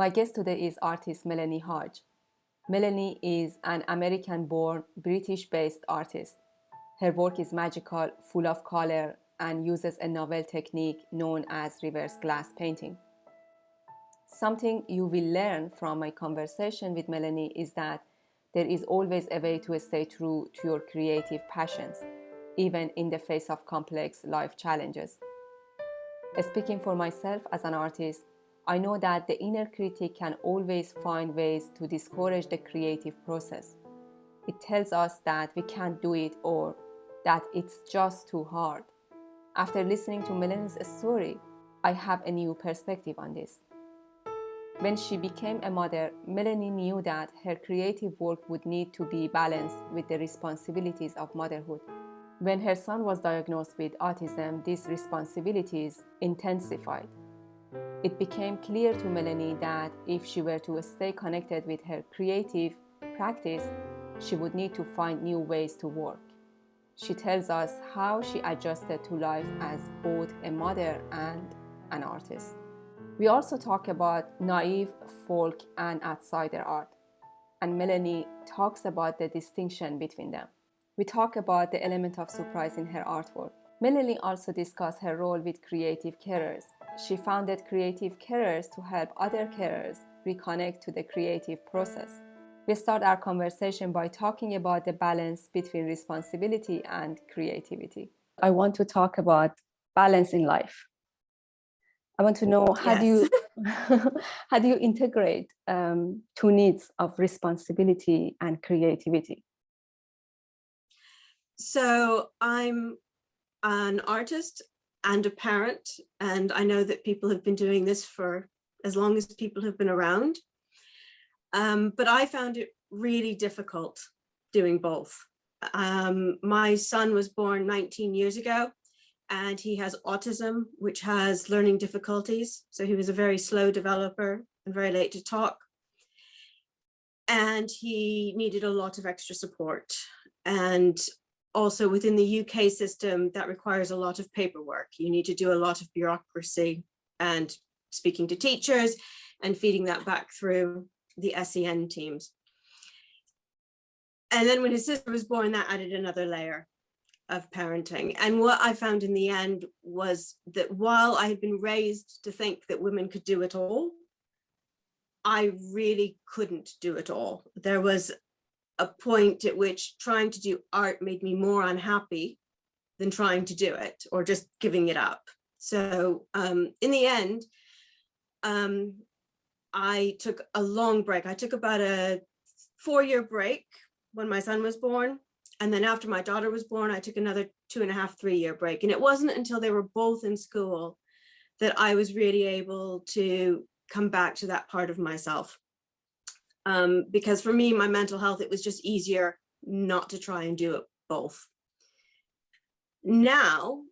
My guest today is artist Melanie Hodge. Melanie is an American-born, British-based artist. Her work is magical, full of color, and uses a novel technique known as reverse glass painting. Something you will learn from my conversation with Melanie is that there is always a way to stay true to your creative passions, even in the face of complex life challenges. Speaking for myself as an artist, I know that the inner critic can always find ways to discourage the creative process. It tells us that we can't do it or that it's just too hard. After listening to Melanie's story, I have a new perspective on this. When she became a mother, Melanie knew that her creative work would need to be balanced with the responsibilities of motherhood. When her son was diagnosed with autism, these responsibilities intensified. It became clear to Melanie that if she were to stay connected with her creative practice, she would need to find new ways to work. She tells us how she adjusted to life as both a mother and an artist. We also talk about Naïve, folk, and outsider art, and Melanie talks about the distinction between them. We talk about the element of surprise in her artwork. Melanie also discussed her role with creative carers. She founded creative carers to help other carers reconnect to the creative process. We start our conversation by talking about the balance between responsibility and creativity. I want to talk about balance in life. I want to know how do you integrate two needs of responsibility and creativity? So I'm an artist and a parent, and I know that people have been doing this for as long as people have been around. But I found it really difficult doing both. My son was born 19 years ago, and he has autism, which has learning difficulties. So he was a very slow developer and very late to talk. And he needed a lot of extra support. And also within the UK system, that requires a lot of paperwork. You need to do a lot of bureaucracy and speaking to teachers and feeding that back through the SEN teams. And then when his sister was born, that added another layer of parenting. And what I found in the end was that while I had been raised to think that women could do it all, I really couldn't do it all. There was a point at which trying to do art made me more unhappy than trying to do it or just giving it up. So in the end, I took a long break. I took about a 4-year break when my son was born. And then after my daughter was born, I took another 2.5, 3-year break. And it wasn't until they were both in school that I was really able to come back to that part of myself. Because for me, my mental health, it was just easier not to try and do it both. Now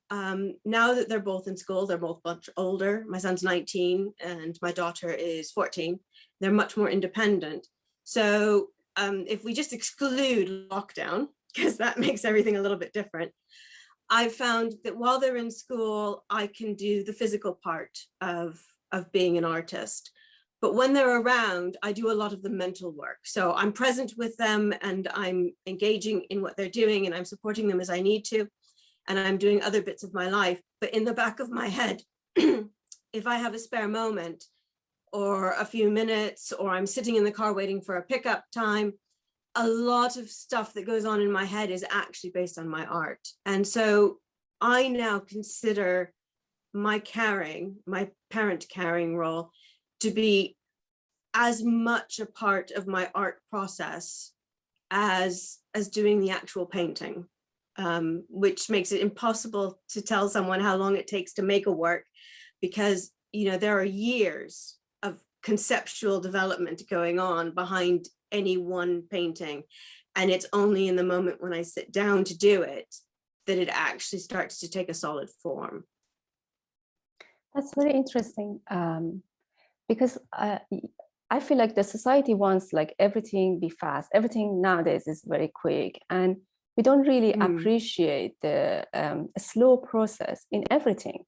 that they're both in school, they're both much older. My son's 19 and my daughter is 14. They're much more independent. So if we just exclude lockdown, because that makes everything a little bit different, I've found that while they're in school, I can do the physical part of being an artist. But when they're around, I do a lot of the mental work. So I'm present with them and I'm engaging in what they're doing and I'm supporting them as I need to. And I'm doing other bits of my life. But in the back of my head, if I have a spare moment or a few minutes, or I'm sitting in the car waiting for a pickup time, a lot of stuff that goes on in my head is actually based on my art. And so I now consider my parent caring role to be as much a part of my art process as doing the actual painting, which makes it impossible to tell someone how long it takes to make a work, because there are years of conceptual development going on behind any one painting, and it's only in the moment when I sit down to do it that it actually starts to take a solid form. That's very interesting. Because I feel like the society wants like everything be fast. Everything nowadays is very quick, and we don't really appreciate the slow process in everything.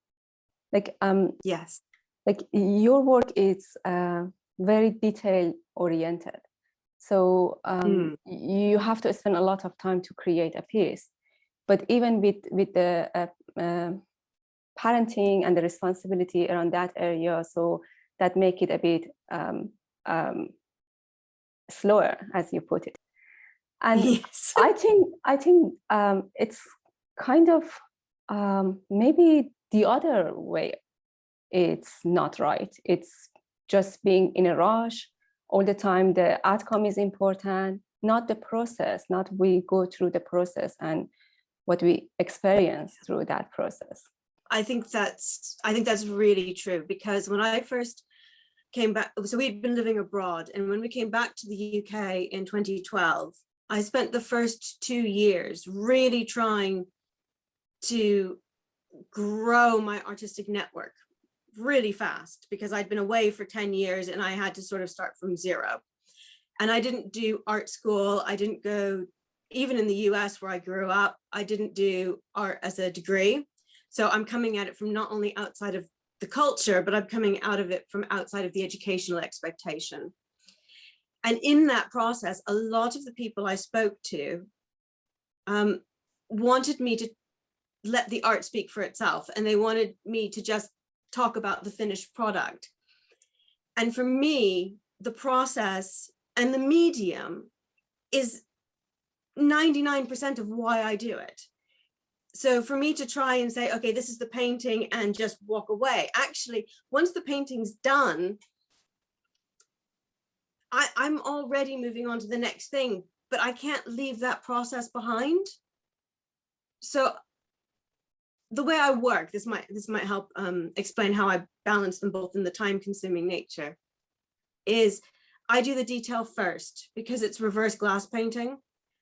Like yes, like your work is very detail oriented. So you have to spend a lot of time to create a piece. But even with the parenting and the responsibility around that area, so that make it a bit slower, as you put it. And yes. I think it's kind of maybe the other way. It's not right. It's just being in a rush all the time. The outcome is important, not the process, not we go through the process and what we experience through that process. I think that's really true, because when I first came back, so we'd been living abroad, and when we came back to the UK in 2012, I spent the first 2 years really trying to grow my artistic network really fast, because I'd been away for 10 years and I had to sort of start from zero. And I didn't do art school. I didn't go, even in the US where I grew up, I didn't do art as a degree. So I'm coming at it from not only outside of the culture, but I'm coming out of it from outside of the educational expectation. And in that process, a lot of the people I spoke to wanted me to let the art speak for itself. And they wanted me to just talk about the finished product. And for me, the process and the medium is 99% of why I do it. So for me to try and say, okay, this is the painting and just walk away. Actually, once the painting's done, I'm already moving on to the next thing, but I can't leave that process behind. So the way I work, this might help explain how I balance them both in the time-consuming nature, is I do the detail first, because it's reverse glass painting.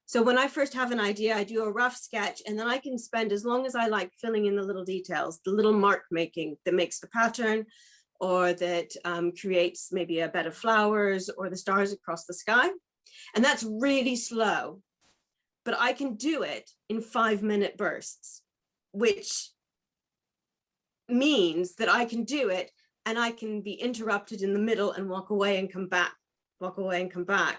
So when I first have an idea, I do a rough sketch, and then I can spend as long as I like filling in the little details, the little mark making that makes the pattern, or that creates maybe a bed of flowers or the stars across the sky. And that's really slow, but I can do it in 5-minute bursts, which means that I can do it and I can be interrupted in the middle and walk away and come back, walk away and come back.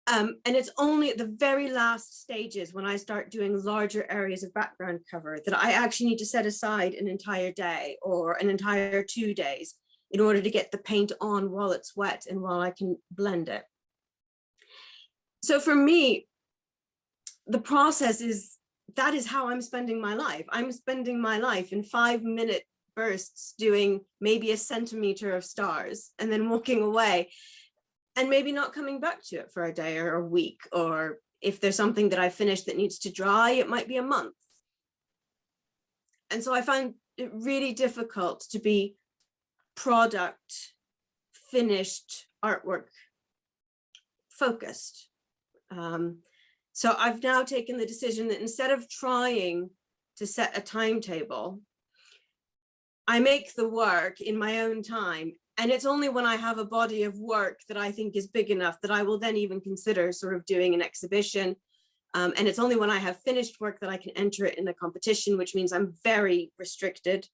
And it's only at the very last stages, when I start doing larger areas of background cover, that I actually need to set aside an entire day or an entire 2 days in order to get the paint on while it's wet and while I can blend it. So for me, the process is, that is how I'm spending my life. I'm spending my life in 5-minute bursts doing maybe a centimeter of stars and then walking away, and maybe not coming back to it for a day or a week, or if there's something that I finished that needs to dry, it might be a month. And so I find it really difficult to be product, finished artwork focused. So I've now taken the decision that instead of trying to set a timetable, I make the work in my own time. And it's only when I have a body of work that I think is big enough that I will then even consider sort of doing an exhibition. And it's only when I have finished work that I can enter it in a competition, which means I'm very restricted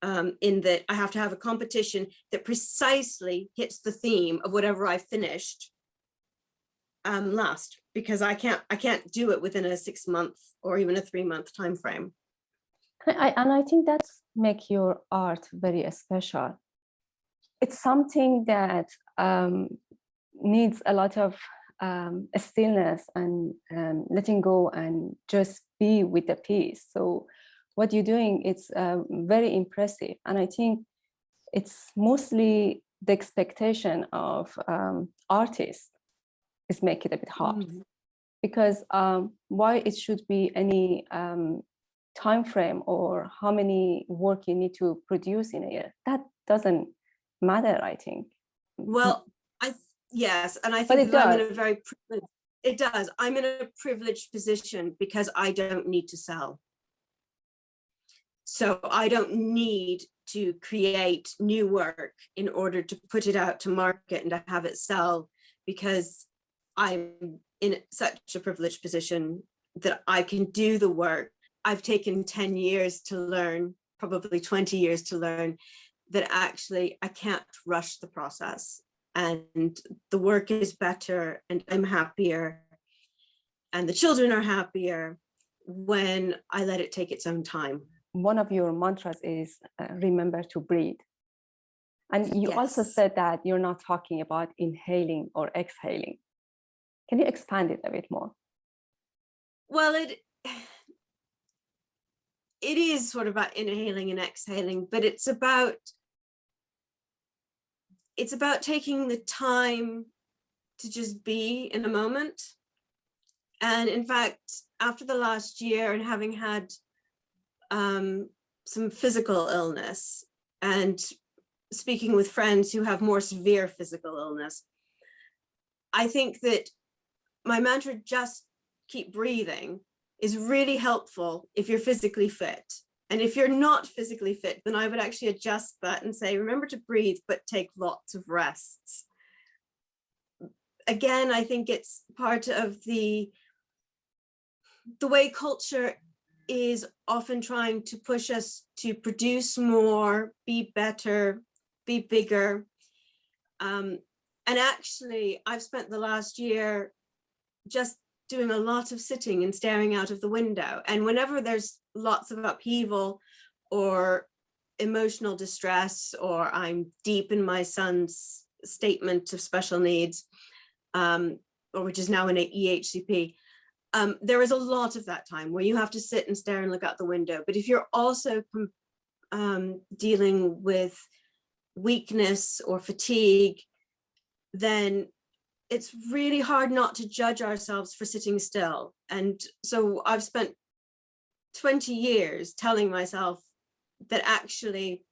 in that I have to have a competition that precisely hits the theme of whatever I finished last, because I can't do it within a 6-month or even a 3-month time frame. And I think that's make your art very special. It's something that needs a lot of stillness and letting go and just be with the piece. So what you're doing, it's very impressive. And I think it's mostly the expectation of artists is make it a bit hard. Because why it should be any time frame or how many work you need to produce in a year, that doesn't matter, I think. Well, yes, and I think that I'm in a very I'm in a privileged position because I don't need to sell. So I don't need to create new work in order to put it out to market and to have it sell, because I'm in such a privileged position that I can do the work. I've taken 10 years to learn, probably 20 years to learn, that actually I can't rush the process, and the work is better and I'm happier and the children are happier when I let it take its own time. One of your mantras is remember to breathe. And you also Yes. said that you're not talking about inhaling or exhaling. Can you expand it a bit more? Well, it is sort of about inhaling and exhaling, but it's about taking the time to just be in a moment. And in fact, after the last year and having had some physical illness and speaking with friends who have more severe physical illness, I think that my mantra, just keep breathing, is really helpful if you're physically fit. And if you're not physically fit, then I would actually adjust that and say, remember to breathe, but take lots of rests. Again, I think it's part of the way culture is often trying to push us to produce more, be better, be bigger. And actually, I've spent the last year just doing a lot of sitting and staring out of the window. And whenever there's lots of upheaval or emotional distress, or I'm deep in my son's statement of special needs, or which is now an EHCP, there is a lot of that time where you have to sit and stare and look out the window. But if you're also dealing with weakness or fatigue, then it's really hard not to judge ourselves for sitting still. And so I've spent 20 years telling myself that actually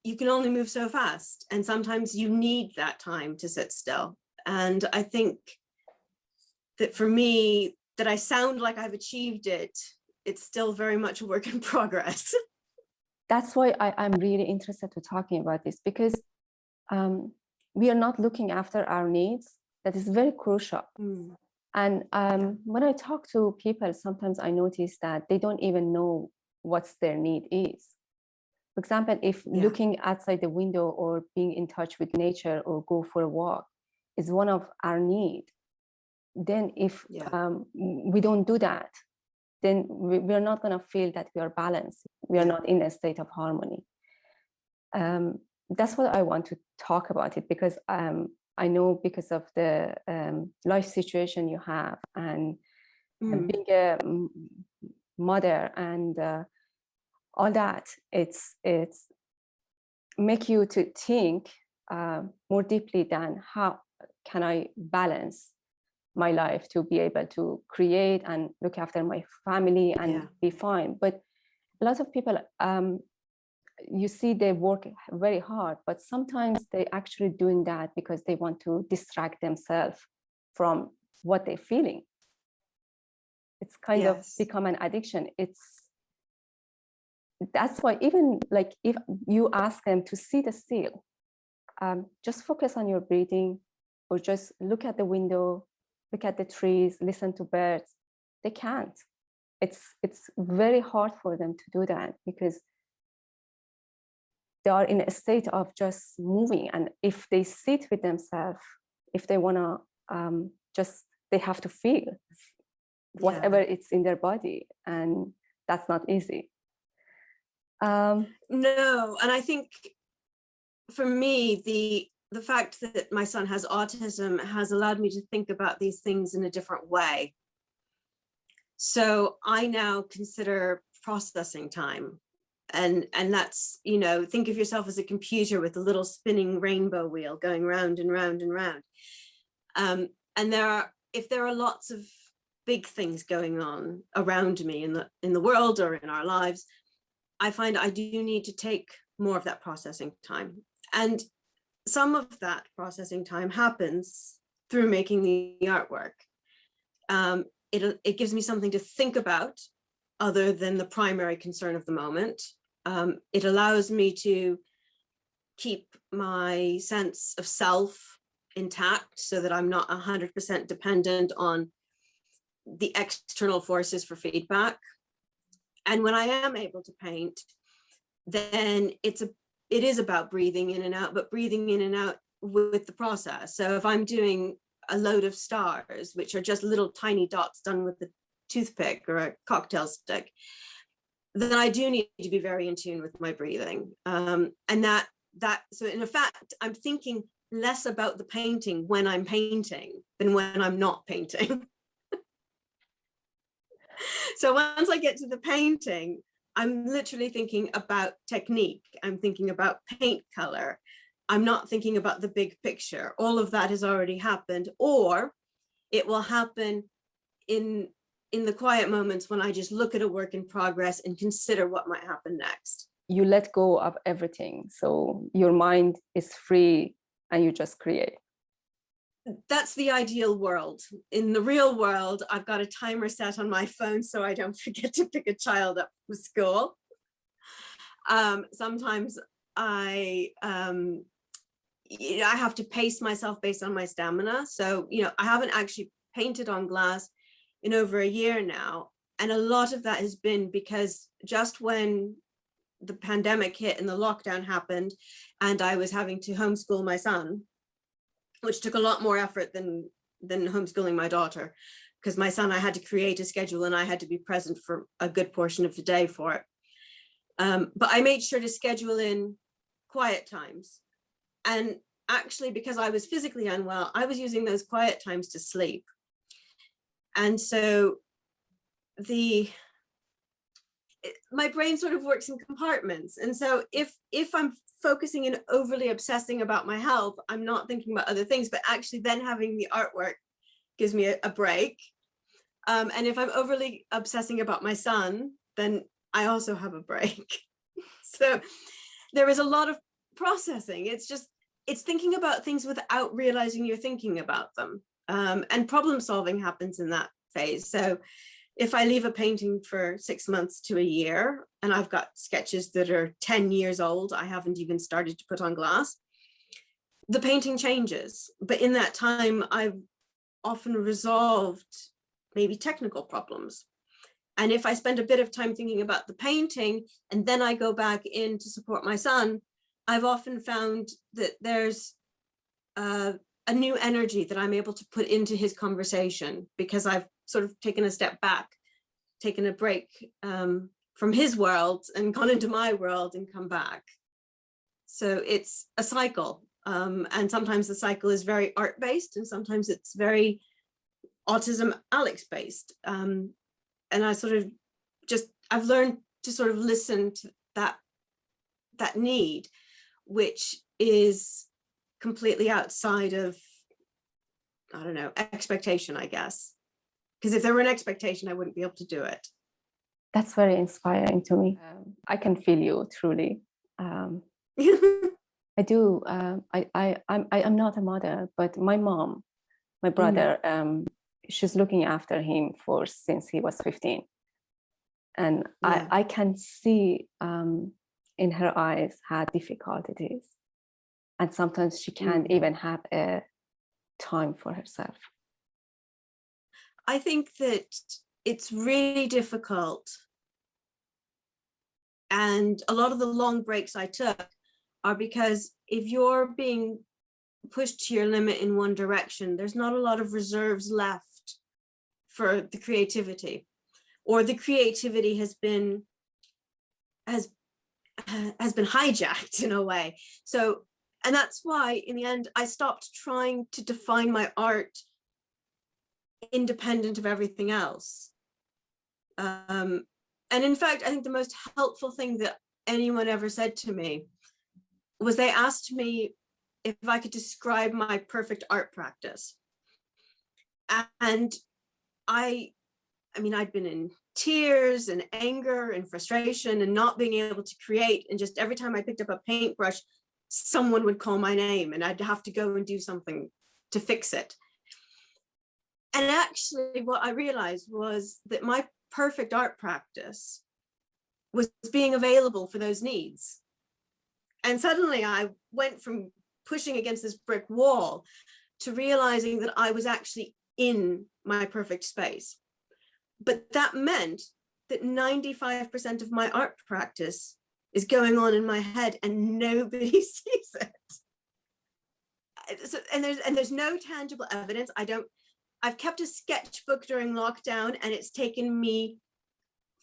you can only move so fast, and sometimes you need that time to sit still. And I think that for me, that I sound like I've achieved it, it's still very much a work in progress. That's why I'm really interested to talking about this, because we are not looking after our needs. That is very crucial. And when I talk to people, sometimes I notice that they don't even know what their need is. For example, if looking outside the window or being in touch with nature or go for a walk is one of our needs, then if we don't do that, then we're not going to feel that we are balanced. We are not in a state of harmony. That's what I want to talk about it, because I know because of the life situation you have, and being a mother and all that, it's make you to think more deeply than how can I balance my life to be able to create and look after my family and be fine. But a lot of people, you see, they work very hard, but sometimes they actually doing that because they want to distract themselves from what they're feeling. It's kind of become an addiction. That's why even like if you ask them to sit still, just focus on your breathing, or just look at the window, look at the trees, listen to birds, they can't. It's very hard for them to do that because they are in a state of just moving. And if they sit with themselves, if they want to they have to feel whatever it's in their body, and that's not easy. No, and I think for me, the fact that my son has autism has allowed me to think about these things in a different way. So I now consider processing time. And that's, think of yourself as a computer with a little spinning rainbow wheel going round and round and round. And if there are lots of big things going on around me in the world or in our lives, I find I do need to take more of that processing time. And some of that processing time happens through making the artwork. It gives me something to think about other than the primary concern of the moment. It allows me to keep my sense of self intact so that I'm not 100% dependent on the external forces for feedback. And when I am able to paint, then it is about breathing in and out, but breathing in and out with the process. So if I'm doing a load of stars, which are just little tiny dots done with a toothpick or a cocktail stick, then I do need to be very in tune with my breathing. And so in fact, I'm thinking less about the painting when I'm painting than when I'm not painting. So once I get to the painting, I'm literally thinking about technique. I'm thinking about paint color. I'm not thinking about the big picture. All of that has already happened, or it will happen in the quiet moments when I just look at a work in progress and consider what might happen next. You let go of everything, so your mind is free and you just create. That's the ideal world. In the real world, I've got a timer set on my phone so I don't forget to pick a child up from school. Sometimes I have to pace myself based on my stamina. So, I haven't actually painted on glass in over a year now. And a lot of that has been because just when the pandemic hit and the lockdown happened, and I was having to homeschool my son, which took a lot more effort than homeschooling my daughter, because my son, I had to create a schedule and I had to be present for a good portion of the day for it. But I made sure to schedule in quiet times. And actually, because I was physically unwell, I was using those quiet times to sleep. And so my brain sort of works in compartments. And so if I'm focusing and overly obsessing about my health, I'm not thinking about other things, but actually then having the artwork gives me a break. And if I'm overly obsessing about my son, then I also have a break. So there is a lot of processing. It's thinking about things without realizing you're thinking about them. And problem solving happens in that phase. So if I leave a painting for 6 months to a year, and I've got sketches that are 10 years old, I haven't even started to put on glass, the painting changes. But in that time, I've often resolved maybe technical problems. And if I spend a bit of time thinking about the painting, and then I go back in to support my son, I've often found that there's a new energy that I'm able to put into his conversation, because I've sort of taken a step back, taken a break from his world and gone into my world and come back. So it's a cycle. And sometimes the cycle is very art-based, and sometimes it's very Autism Alex-based. And I sort of I've learned to sort of listen to that need, which is completely outside of, I don't know, expectation, I guess. Because if there were an expectation, I wouldn't be able to do it. That's very inspiring to me. I can feel you, truly. I do. I'm not a mother, but my mom, my brother, she's looking after him since he was 15. And yeah. I can see in her eyes how difficult it is. And sometimes she can't even have a time for herself. I think that it's really difficult. And a lot of the long breaks I took are because if you're being pushed to your limit in one direction, there's not a lot of reserves left for the creativity, or the creativity has been hijacked in a way. So, and that's why in the end, I stopped trying to define my art independent of everything else. And in fact, I think the most helpful thing that anyone ever said to me was they asked me if I could describe my perfect art practice. And I mean, I'd been in tears and anger and frustration and not being able to create. And just every time I picked up a paintbrush, someone would call my name and I'd have to go and do something to fix it. And actually what I realized was that my perfect art practice was being available for those needs. And suddenly I went from pushing against this brick wall to realizing that I was actually in my perfect space. But that meant that 95% of my art practice is going on in my head and nobody sees it. So, and there's no tangible evidence. I've kept a sketchbook during lockdown, and it's taken me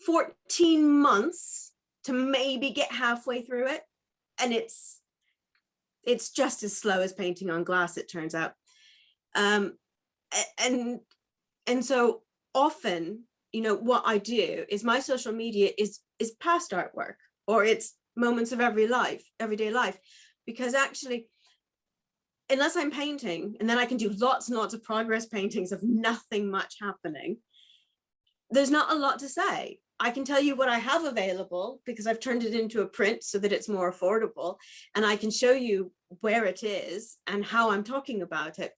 14 months to maybe get halfway through it. And it's just as slow as painting on glass, it turns out. And so often, you know, what I do is my social media is past artwork, or it's moments of everyday life, because actually, unless I'm painting, and then I can do lots and lots of progress paintings of nothing much happening, there's not a lot to say. I can tell you what I have available because I've turned it into a print so that it's more affordable, and I can show you where it is and how I'm talking about it.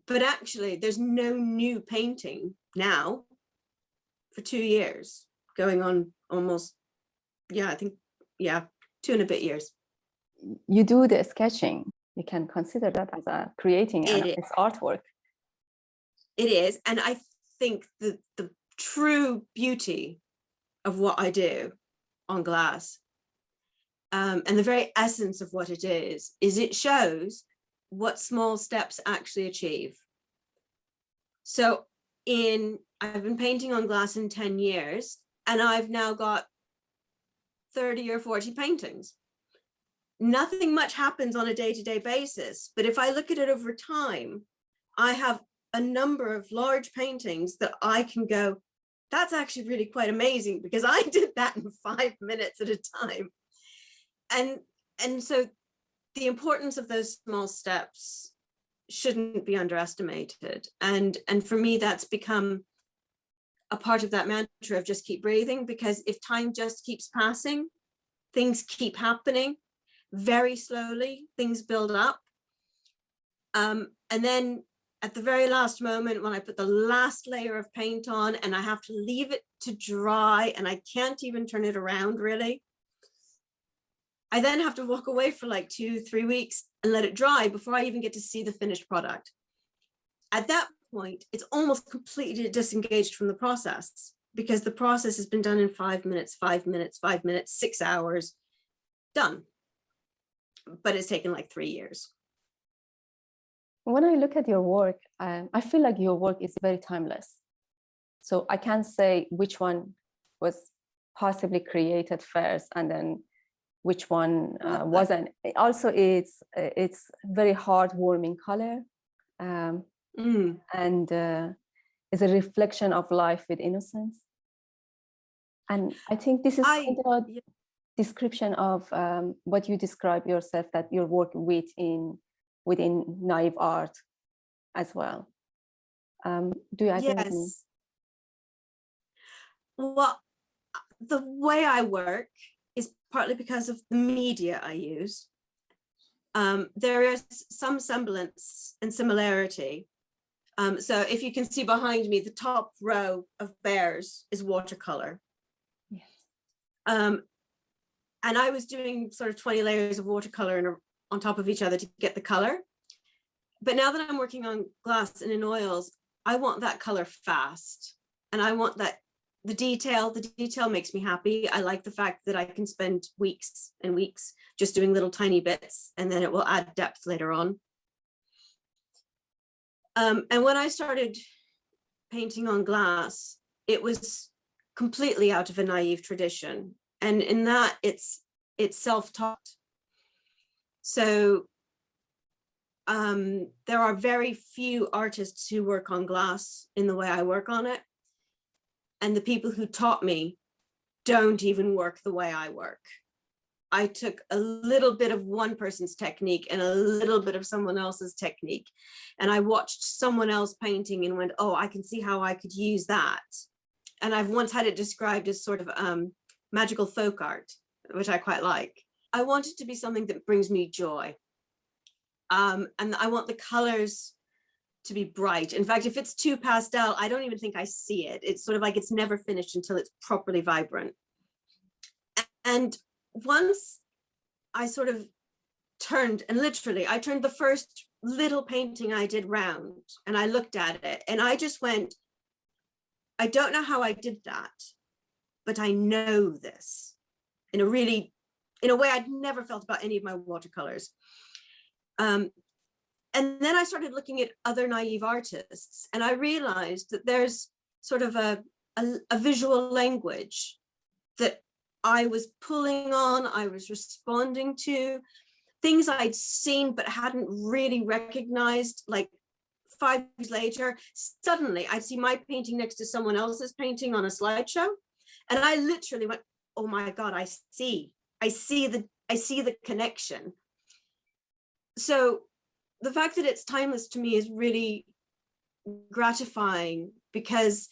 But actually, there's no new painting now for 2 years, going on almost, I think, 2 and a bit years. You do the sketching. You can consider that as creating an artwork. It is. And I think the true beauty of what I do on glass, and the very essence of what it is it shows what small steps actually achieve. So I've been painting on glass in 10 years, and I've now got 30 or 40 paintings. Nothing much happens on a day-to-day basis, but if I look at it over time, I have a number of large paintings that I can go, that's actually really quite amazing, because I did that in 5 minutes at a time. And so the importance of those small steps shouldn't be underestimated. And for me, that's become a part of that mantra of just keep breathing, because if time just keeps passing, things keep happening very slowly, things build up. And then at the very last moment, when I put the last layer of paint on and I have to leave it to dry, and I can't even turn it around really, I then have to walk away for like 2-3 weeks and let it dry before I even get to see the finished product. At that point, it's almost completely disengaged from the process, because the process has been done in 5 minutes, 5 minutes, 5 minutes, 6 hours, done. But it's taken like 3 years. When I look at your work, I feel like your work is very timeless. So I can't say which one was possibly created first and then which one wasn't. Also, it's very heartwarming color, and is a reflection of life with innocence. And I think this is kind of a description of what you describe yourself, that you're working within Naïve art as well. Do you agree with me? Well, the way I work is partly because of the media I use. There is some semblance and similarity. So if you can see behind me, the top row of bears is watercolor. Yes. And I was doing sort of 20 layers of watercolor on top of each other to get the color. But now that I'm working on glass and in oils, I want that color fast. And I want that the detail makes me happy. I like the fact that I can spend weeks and weeks just doing little tiny bits, and then it will add depth later on. And when I started painting on glass, it was completely out of a Naïve tradition. And in that, it's self-taught. So there are very few artists who work on glass in the way I work on it. And the people who taught me don't even work the way I work. I took a little bit of one person's technique and a little bit of someone else's technique. And I watched someone else painting and went, oh, I can see how I could use that. And I've once had it described as sort of magical folk art, which I quite like. I want it to be something that brings me joy. And I want the colors to be bright. In fact, if it's too pastel, I don't even think I see it. It's sort of like it's never finished until it's properly vibrant. And once I sort of turned, and literally I turned the first little painting I did round, and I looked at it and I just went, I don't know how I did that, but I know this, in a really in a way I'd never felt about any of my watercolors. And then I started looking at other naive artists, and I realized that there's sort of a visual language that I was pulling on, I was responding to, things I'd seen but hadn't really recognized. Like 5 years later, suddenly I'd see my painting next to someone else's painting on a slideshow, and I literally went, oh my God, I see the connection. So the fact that it's timeless to me is really gratifying, because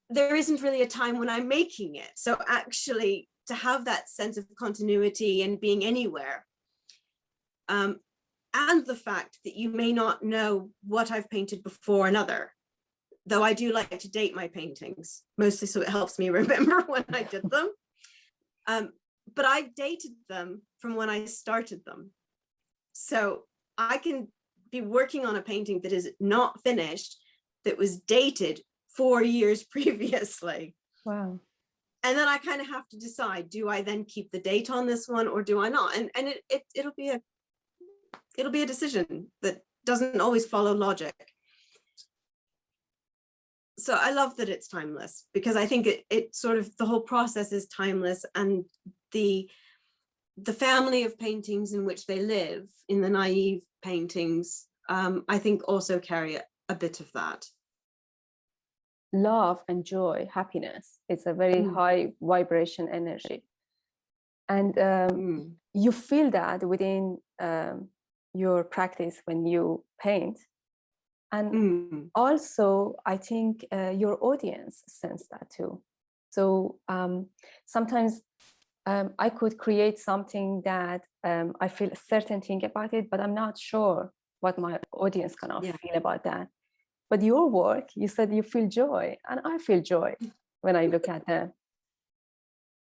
there isn't really a time when I'm making it. So actually to have that sense of continuity and being anywhere, and the fact that you may not know what I've painted before another, though I do like to date my paintings, mostly so it helps me remember when I did them. But I've dated them from when I started them. So I can be working on a painting that is not finished, that was dated 4 years previously. Wow. And then I kind of have to decide, do I then keep the date on this one or do I not? And it'll be a decision that doesn't always follow logic. So I love that it's timeless, because I think it sort of, the whole process is timeless, and the family of paintings in which they live, in the naive paintings, I think also carry a bit of that. Love and joy, happiness. It's a very high vibration energy. And you feel that within your practice when you paint. And also, I think your audience sense that too. So sometimes I could create something that I feel a certain thing about it, but I'm not sure what my audience gonna feel about that. But your work, you said you feel joy, and I feel joy when I look at them.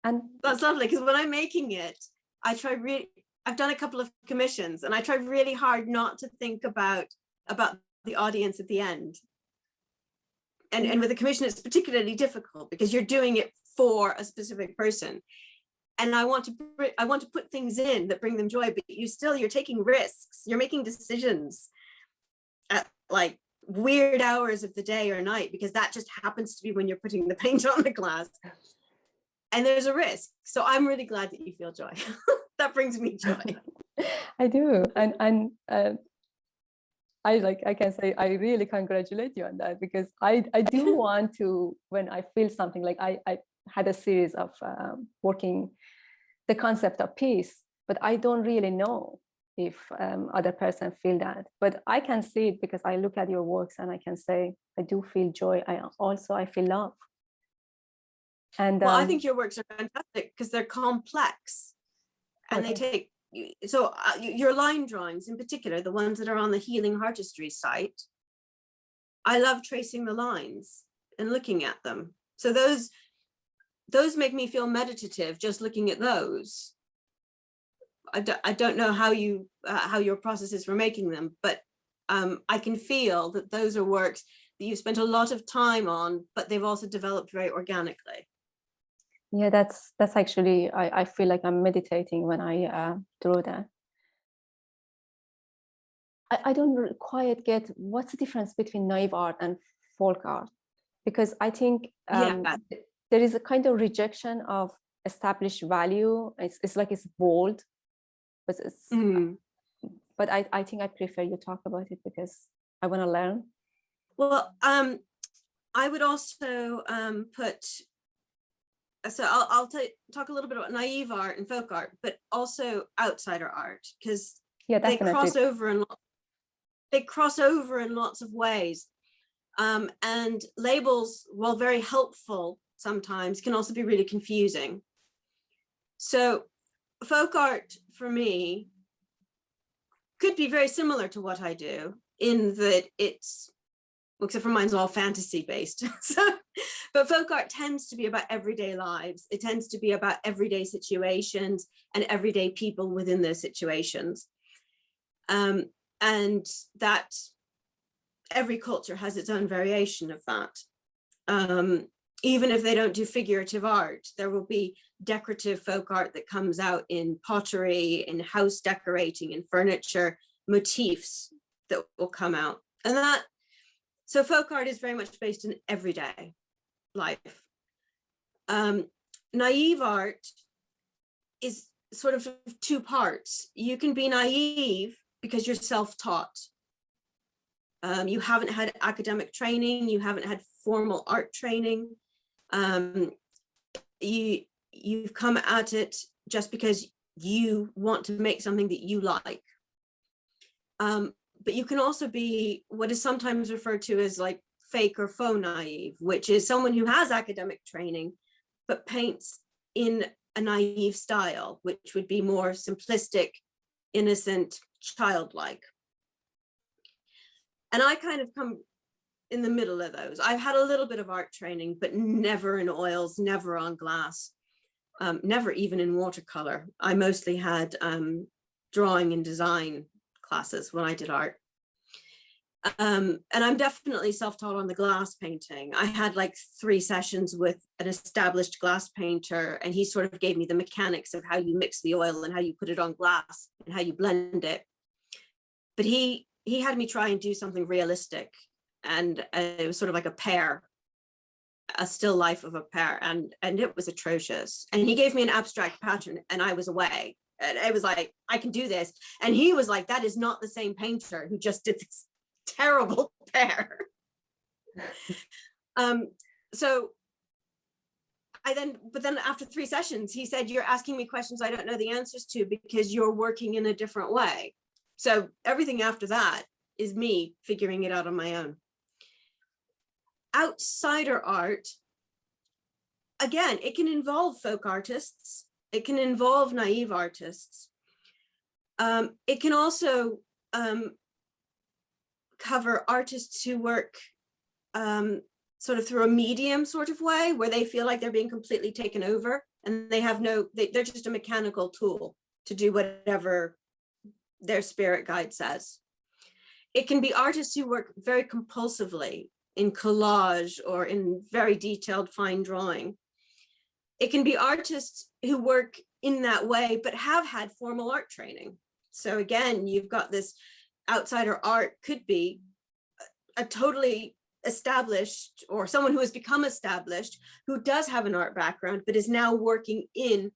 And that's lovely, because when I'm making it, I've done a couple of commissions, and I try really hard not to think about the audience at the end. And with a commission, it's particularly difficult because you're doing it for a specific person. And I want to put things in that bring them joy, but you're taking risks. You're making decisions at like weird hours of the day or night, because that just happens to be when you're putting the paint on the glass. And there's a risk. So I'm really glad that you feel joy. That brings me joy. I do. And I can say I really congratulate you on that, because I do want to, when I feel something, like I had a series of working the concept of peace, but I don't really know if other person feel that. But I can see it because I look at your works and I can say I do feel joy. I feel love. And well, I think your works are fantastic because they're complex, and they take. So your line drawings in particular, the ones that are on the Healing Heartistry site, I love tracing the lines and looking at them. So those make me feel meditative just looking at those. I don't know how your process is for making them, but I can feel that those are works that you've spent a lot of time on, but they've also developed very organically. Yeah, that's actually, I feel like I'm meditating when I draw that. I don't quite get what's the difference between naive art and folk art, because I think there is a kind of rejection of established value. It's like it's bold, but it's but I think I prefer you talk about it because I want to learn. Well, I would also put. So I'll talk a little bit about naive art and folk art, but also outsider art, because they cross over in lots of ways. And labels, while very helpful sometimes, can also be really confusing. So folk art for me could be very similar to what I do, in that it's, except for mine's all fantasy based. But folk art tends to be about everyday lives. It tends to be about everyday situations and everyday people within those situations. And that every culture has its own variation of that. even if they don't do figurative art, there will be decorative folk art that comes out in pottery, in house decorating, in furniture, motifs that will come out. And that, so folk art is very much based in everyday life. Naive art is sort of two parts. You can be naive because you're self-taught. You haven't had academic training, you haven't had formal art training. You've come at it just because you want to make something that you like. But you can also be what is sometimes referred to as like fake or faux naive, which is someone who has academic training, but paints in a naive style, which would be more simplistic, innocent, childlike. And I kind of come in the middle of those. I've had a little bit of art training, but never in oils, never on glass, never even in watercolor. I mostly had drawing and design classes when I did art. And I'm definitely self-taught on the glass painting. I had like 3 sessions with an established glass painter, and he sort of gave me the mechanics of how you mix the oil and how you put it on glass and how you blend it. But he had me try and do something realistic, and it was sort of like a pear, a still life of a pear, and it was atrocious. And he gave me an abstract pattern, and I was away. And I was like, I can do this. And he was like, that is not the same painter who just did this terrible pear. So but then after 3 sessions, he said, you're asking me questions I don't know the answers to because you're working in a different way. So everything after that is me figuring it out on my own. Outsider art, again, it can involve folk artists. It can involve naive artists. It can also cover artists who work sort of through a medium sort of way, where they feel like they're being completely taken over and they have they're just a mechanical tool to do whatever their spirit guide says. It can be artists who work very compulsively in collage or in very detailed fine drawing. It can be artists who work in that way, but have had formal art training. So again, you've got this outsider art could be a totally established, or someone who has become established, who does have an art background, but is now working in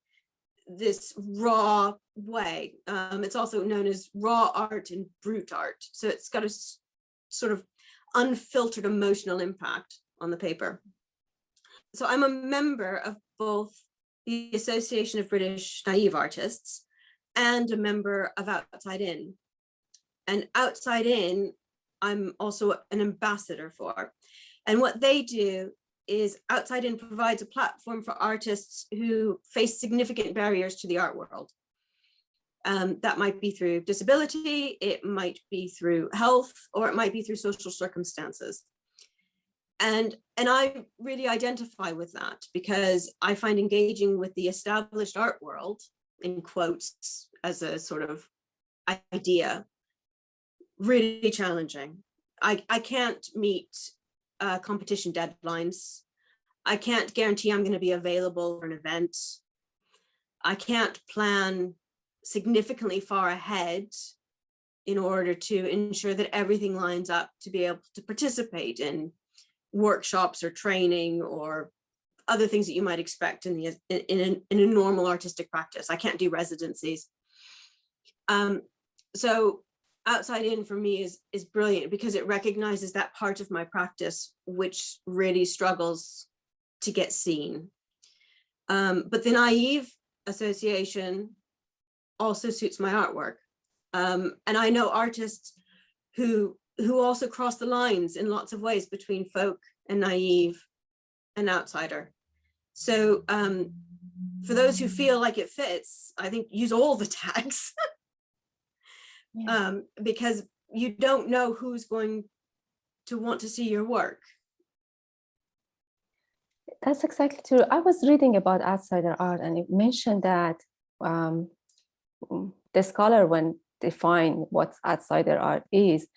this raw way. It's also known as raw art and brute art. So it's got a sort of unfiltered emotional impact on the paper. So I'm a member of both the Association of British Naive Artists and a member of Outside In. And Outside In, I'm also an ambassador for. And what they do is Outside In provides a platform for artists who face significant barriers to the art world. That might be through disability, it might be through health, or it might be through social circumstances. And I really identify with that because I find engaging with the established art world, in quotes, as a sort of idea, really challenging. I can't meet competition deadlines. I can't guarantee I'm going to be available for an event. I can't plan significantly far ahead in order to ensure that everything lines up to be able to participate in workshops or training or other things that you might expect in a normal artistic practice. I can't do residencies. So Outside In for me is brilliant because it recognizes that part of my practice which really struggles to get seen. But the Naïve Association also suits my artwork. And I know artists who also cross the lines in lots of ways between folk and naive and outsider. So for those who feel like it fits, I think use all the tags. Yeah. Because you don't know who's going to want to see your work. That's exactly true. I was reading about outsider art, and it mentioned that the scholar, when defined what outsider art is,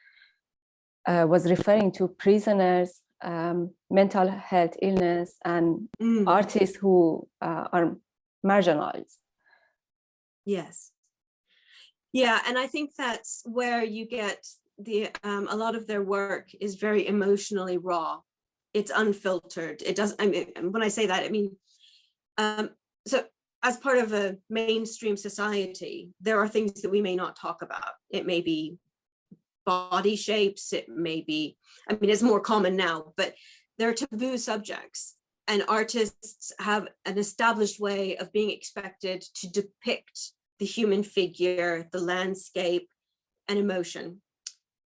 was referring to prisoners mental health illness and artists who are marginalized. Yes. Yeah, and I think that's where you get a lot of their work is very emotionally raw. It's unfiltered. It doesn't, I mean, when I say that, I mean, so as part of a mainstream society, there are things that we may not talk about. It may be body shapes, it may be, I mean, it's more common now, but there are taboo subjects, and artists have an established way of being expected to depict the human figure, the landscape, and emotion.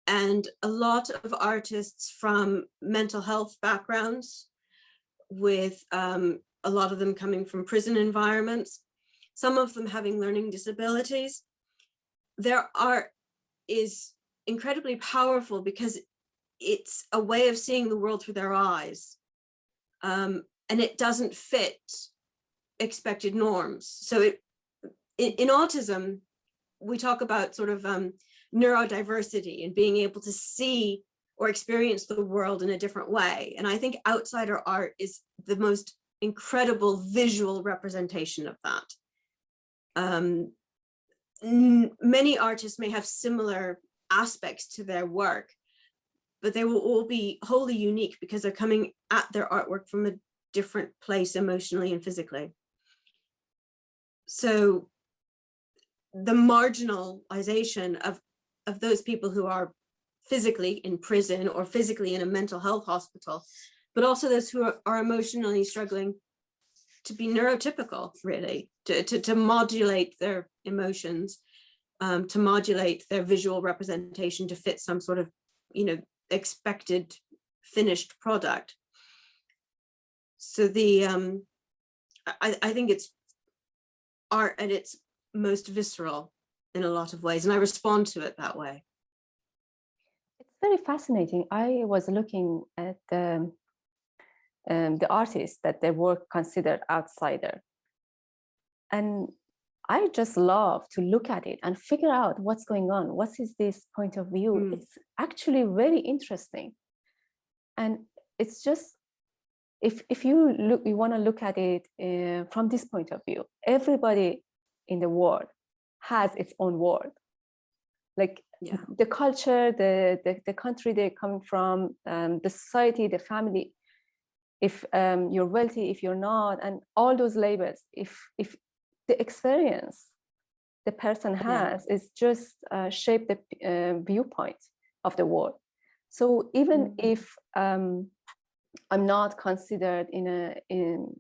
And a lot of artists from mental health backgrounds, with a lot of them coming from prison environments, some of them having learning disabilities, their art is incredibly powerful because it's a way of seeing the world through their eyes. And it doesn't fit expected norms. So in autism, we talk about sort of neurodiversity and being able to see or experience the world in a different way. And I think outsider art is the most incredible visual representation of that. Many artists may have similar aspects to their work, but they will all be wholly unique because they're coming at their artwork from a different place emotionally and physically. So the marginalization of those people who are physically in prison or physically in a mental health hospital, but also those who are emotionally struggling to be neurotypical, really, to modulate their emotions, to modulate their visual representation to fit some sort of, you know, expected finished product. So I think it's art at its most visceral in a lot of ways, and I respond to it that way. It's very fascinating. I was looking at the artists that their work considered outsider, and I just love to look at it and figure out what's going on. What is this point of view? It's actually very interesting, and it's just if you want to look at it from this point of view, everybody in the world has its own world. Like the culture, the country they're coming from, the society, the family. If you're wealthy, if you're not, and all those labels. If the experience the person has is just shape the viewpoint of the world. So even if I'm not considered in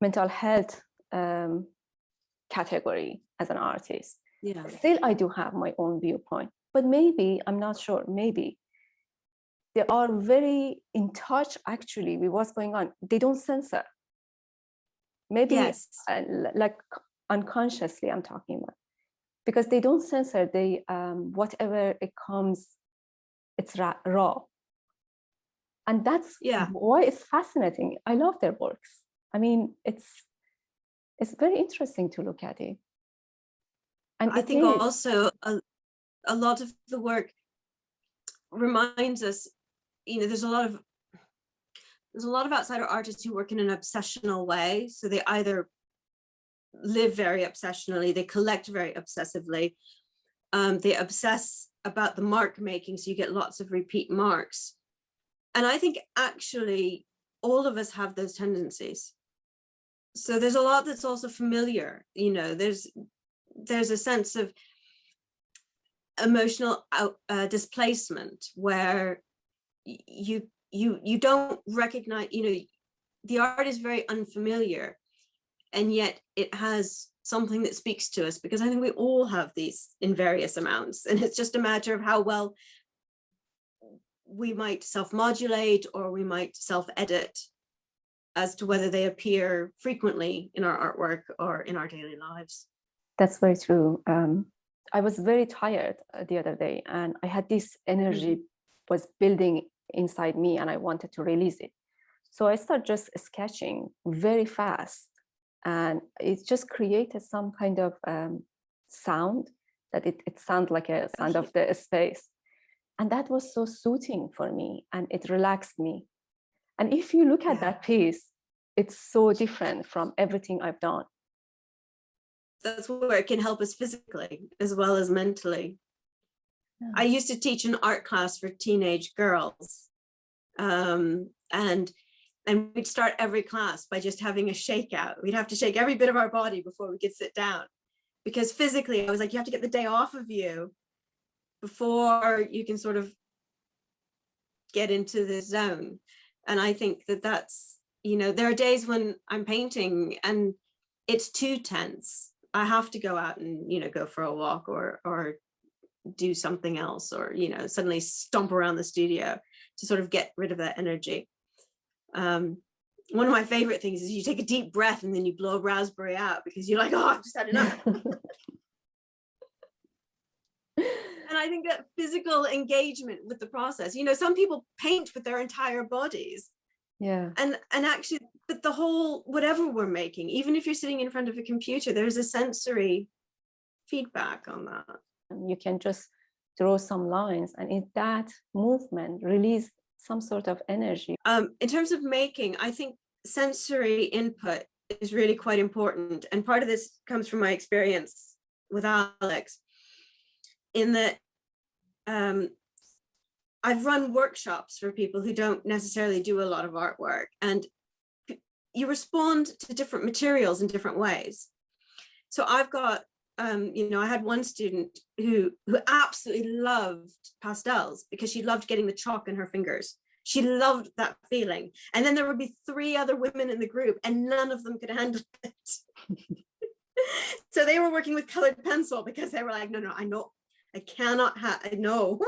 mental health category as an artist, still I do have my own viewpoint. But maybe, I'm not sure, maybe they are very in touch actually with what's going on. They don't censor. Maybe like unconsciously I'm talking about, because they don't censor. They whatever it comes, it's raw. And that's why it's fascinating. I love their works. I mean, it's very interesting to look at it. And I think also a lot of the work reminds us, you know, there's a lot of outsider artists who work in an obsessional way. So they either live very obsessionally, they collect very obsessively, they obsess about the mark making, so you get lots of repeat marks. And I think actually all of us have those tendencies. So there's a lot that's also familiar, you know, there's a sense of emotional displacement where you don't recognize, you know, the art is very unfamiliar, and yet it has something that speaks to us, because I think we all have these in various amounts, and it's just a matter of how well we might self-modulate or we might self-edit as to whether they appear frequently in our artwork or in our daily lives. That's very true. I was very tired the other day, and I had this energy was building inside me, and I wanted to release it. So I started just sketching very fast, and it just created some kind of sound that it sounds like a sound of the space. And that was so soothing for me, and it relaxed me. And if you look at that piece, it's so different from everything I've done. That's where it can help us physically as well as mentally. Yeah. I used to teach an art class for teenage girls. And we'd start every class by just having a shakeout. We'd have to shake every bit of our body before we could sit down. Because physically, I was like, you have to get the day off of you before you can sort of get into this zone. And I think that that's, you know, there are days when I'm painting and it's too tense. I have to go out and, you know, go for a walk or do something else, or, you know, suddenly stomp around the studio to sort of get rid of that energy. One of my favorite things is you take a deep breath and then you blow a raspberry out because you're like, oh, I've just had enough. And I think that physical engagement with the process, you know, some people paint with their entire bodies. Yeah. And actually, but the whole, whatever we're making, even if you're sitting in front of a computer, there's a sensory feedback on that. You can just draw some lines and in that movement release some sort of energy. In terms of making, I think sensory input is really quite important. And part of this comes from my experience with Alex, in that I've run workshops for people who don't necessarily do a lot of artwork, and you respond to different materials in different ways. So I've got, you know, I had one student who absolutely loved pastels because she loved getting the chalk in her fingers. She loved that feeling. And then there would be 3 other women in the group and none of them could handle it. So they were working with colored pencil because they were like, no, I know, I cannot have, I know.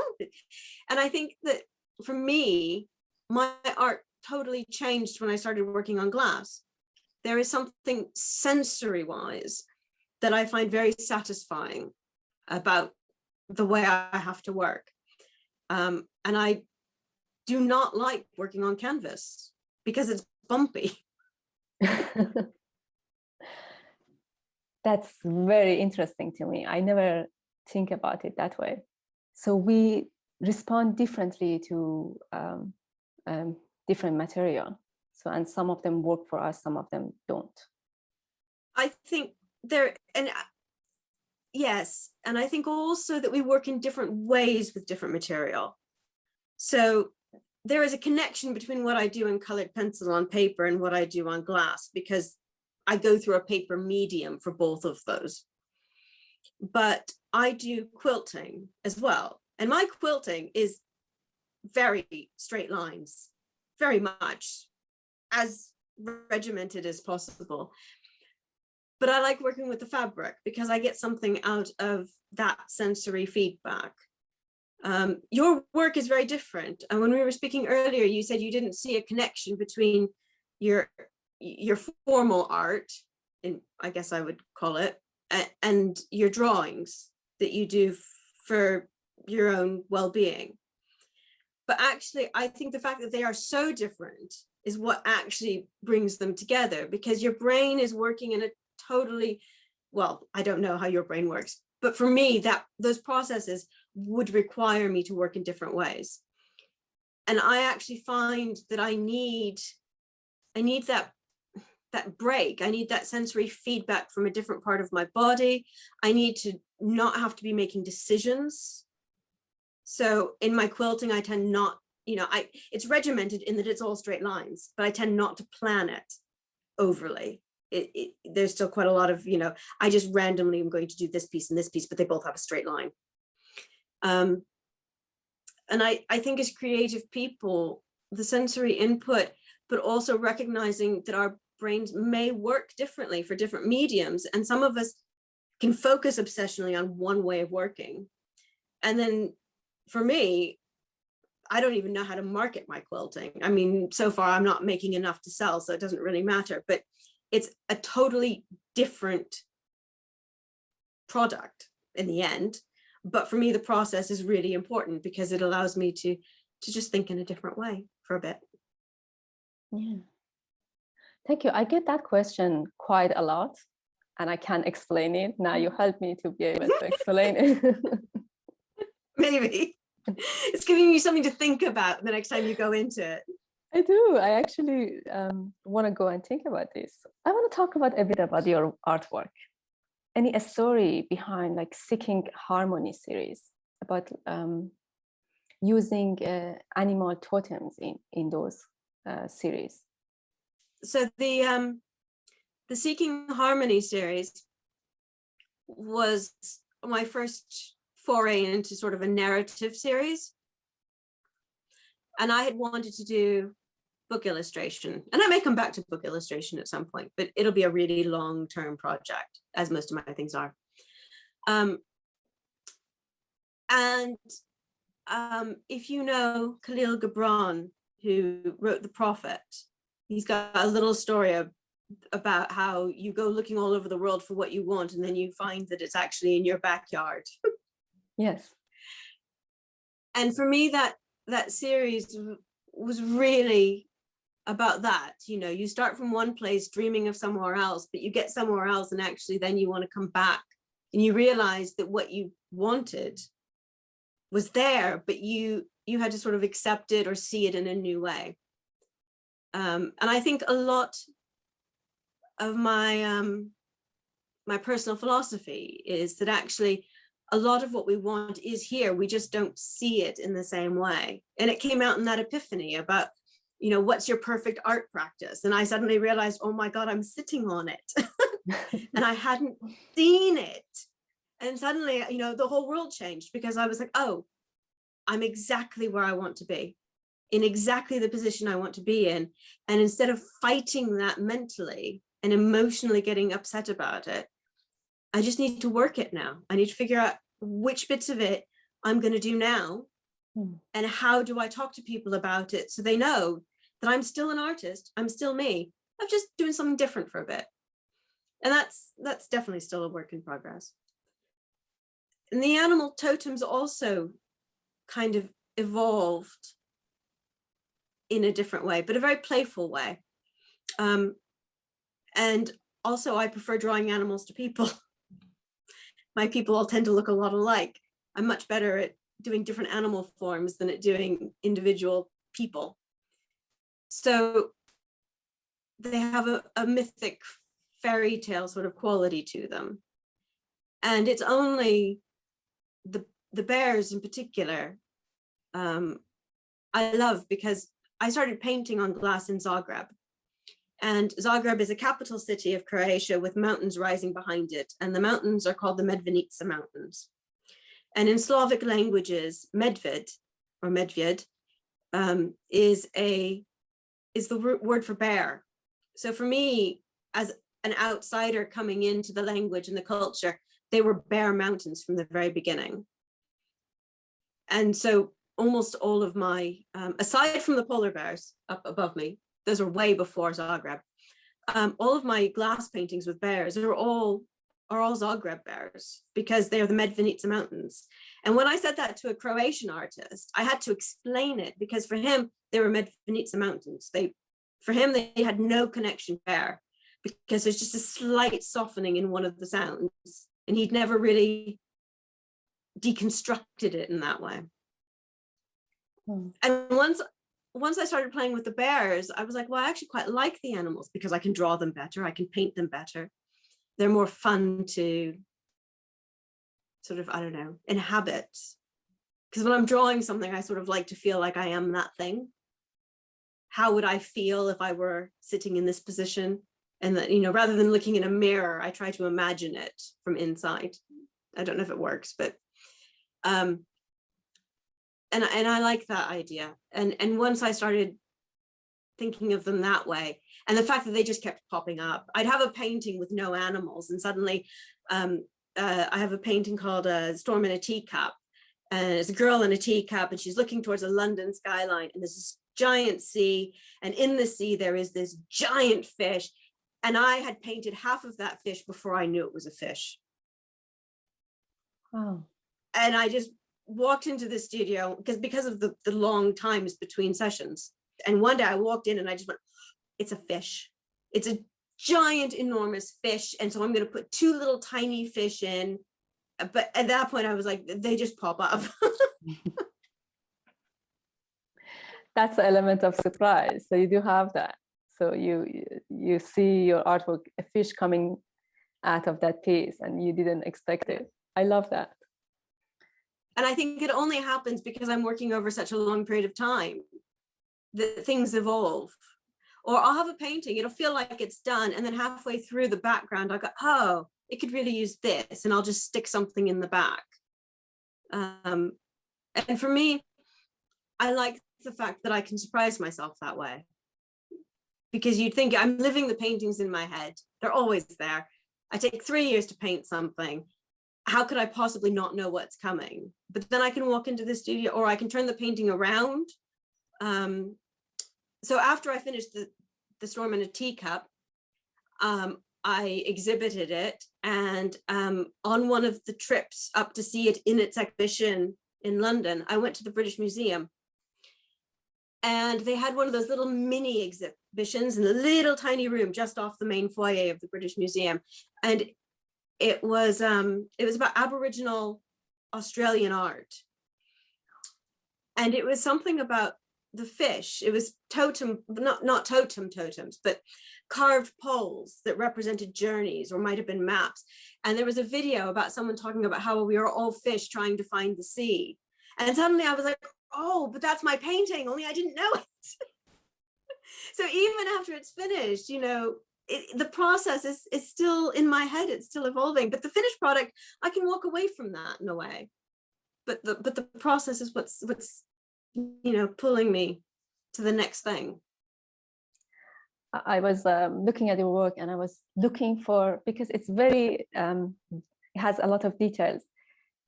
And I think that for me, my art totally changed when I started working on glass. There is something sensory wise that I find very satisfying about the way I have to work. And I do not like working on canvas because it's bumpy. That's very interesting to me. I never think about it that way. So we respond differently to different material. So, and some of them work for us, some of them don't. I think there, and yes, and I think also that we work in different ways with different material. So there is a connection between what I do in colored pencil on paper and what I do on glass, because I go through a paper medium for both of those. But I do quilting as well. And my quilting is very straight lines, very much as regimented as possible. But I like working with the fabric because I get something out of that sensory feedback. Your work is very different. And when we were speaking earlier, you said you didn't see a connection between your formal art, and I guess I would call it, and your drawings that you do for your own well-being. But actually, I think the fact that they are so different is what actually brings them together, because your brain is working in a totally, well, I don't know how your brain works, but for me, that those processes would require me to work in different ways. And I actually find that I need that break. I need that sensory feedback from a different part of my body. I need to not have to be making decisions. So in my quilting, I tend not, you know, it's regimented in that it's all straight lines, but I tend not to plan it overly. There's still quite a lot of, you know, I just randomly am going to do this piece and this piece, but they both have a straight line. And I think as creative people, the sensory input, but also recognizing that our brains may work differently for different mediums. And some of us can focus obsessionally on one way of working. And then for me, I don't even know how to market my quilting. I mean, so far I'm not making enough to sell, so it doesn't really matter, but it's a totally different product in the end. But for me, the process is really important because it allows me to just think in a different way for a bit. Yeah. Thank you. I get that question quite a lot and I can't explain it. Now you help me to be able to explain it. Maybe. It's giving you something to think about the next time you go into it. I do. I actually want to go and think about this. I want to talk about a bit about your artwork. Any story behind like Seeking Harmony series about using animal totems in those series? So the Seeking Harmony series was my first foray into sort of a narrative series. And I had wanted to do book illustration, and I may come back to book illustration at some point, but it'll be a really long-term project, as most of my things are. If you know Khalil Gibran, who wrote The Prophet, he's got a little story about how you go looking all over the world for what you want, and then you find that it's actually in your backyard. Yes. And for me, that series was really about that. You know, you start from one place dreaming of somewhere else, but you get somewhere else and actually then you want to come back and you realize that what you wanted was there, but you had to sort of accept it or see it in a new way. And I think a lot of my my personal philosophy is that actually a lot of what we want is here. We just don't see it in the same way. And it came out in that epiphany about, you know, what's your perfect art practice? And I suddenly realized, oh my God, I'm sitting on it. And I hadn't seen it. And suddenly, you know, the whole world changed because I was like, oh, I'm exactly where I want to be, in exactly the position I want to be in. And instead of fighting that mentally and emotionally getting upset about it, I just need to work it now. I need to figure out which bits of it I'm going to do now. And how do I talk to people about it so they know that I'm still an artist, I'm still me. I'm just doing something different for a bit. And that's definitely still a work in progress. And the animal totems also kind of evolved in a different way, but a very playful way. And also I prefer drawing animals to people. My people all tend to look a lot alike. I'm much better at doing different animal forms than at doing individual people. So they have a mythic fairy tale sort of quality to them. And it's only the bears in particular I love, because I started painting on glass in Zagreb. And Zagreb is a capital city of Croatia with mountains rising behind it. And the mountains are called the Medvednica Mountains. And in Slavic languages, medved or medved is the word for bear. So for me, as an outsider coming into the language and the culture, they were bear mountains from the very beginning. And so almost all of my, aside from the polar bears up above me, those are way before Zagreb, all of my glass paintings with bears are all Zagreb bears, because they're the Medvednica Mountains. And when I said that to a Croatian artist, I had to explain it, because for him, they were Medvednica Mountains. For him, they had no connection there, because there's just a slight softening in one of the sounds. And he'd never really deconstructed it in that way. And once I started playing with the bears, I was like, well, I actually quite like the animals, because I can draw them better. I can paint them better. They're more fun to sort of, I don't know, inhabit. Because when I'm drawing something, I sort of like to feel like I am that thing. How would I feel if I were sitting in this position? And that, you know, rather than looking in a mirror, I try to imagine it from inside. I don't know if it works, but and I like that idea. And once I started thinking of them that way, and the fact that they just kept popping up, I'd have a painting with no animals, and suddenly I have a painting called Storm in a Teacup, and it's a girl in a teacup, and she's looking towards a London skyline, and there's this giant sea, and in the sea there is this giant fish, and I had painted half of that fish before I knew it was a fish. Wow. And I just walked into the studio because of the long times between sessions. And one day I walked in and I just went, it's a fish. It's a giant, enormous fish. And so I'm going to put two little tiny fish in. But at that point I was like, they just pop up. That's the element of surprise. So you do have that. So you see your artwork, a fish coming out of that piece, and you didn't expect it. I love that. And I think it only happens because I'm working over such a long period of time that things evolve. Or I'll have a painting, it'll feel like it's done, and then halfway through the background, I'll go, oh, it could really use this, and I'll just stick something in the back. And for me, I like the fact that I can surprise myself that way. Because you'd think I'm living the paintings in my head. They're always there. I take 3 years to paint something. How could I possibly not know what's coming? But then I can walk into the studio, or I can turn the painting around. So after I finished the Storm in a Teacup, I exhibited it, and on one of the trips up to see it in its exhibition in London, I went to the British Museum, and they had one of those little mini exhibitions in a little tiny room just off the main foyer of the British Museum, and it was about Aboriginal Australian art, and it was something about the fish. It was not totems, but carved poles that represented journeys, or might have been maps. And there was a video about someone talking about how we are all fish trying to find the sea. And suddenly I was like, oh, but that's my painting, only I didn't know it. So even after it's finished, you know, the process is still in my head, it's still evolving. But the finished product, I can walk away from that in a way. But the process is what's you know, pulling me to the next thing. I was looking at your work, and I was looking for, because it's very it has a lot of details.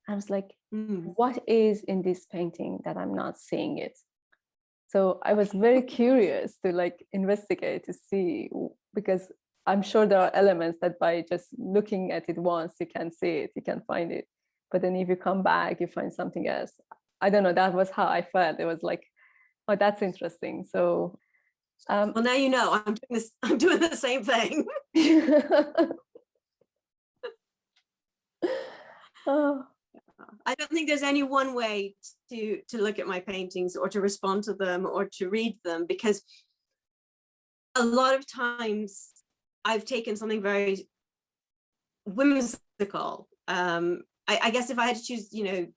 I was like, what is in this painting that I'm not seeing it? So I was very curious to like investigate to see, because I'm sure there are elements that by just looking at it once, you can see it, you can find it. But then if you come back, you find something else. I don't know, that was how I felt. It was like, oh, that's interesting. So well, now you know, I'm doing the same thing. Oh. I don't think there's any one way to look at my paintings, or to respond to them, or to read them, because a lot of times I've taken something very whimsical. I guess if I had to choose, you know,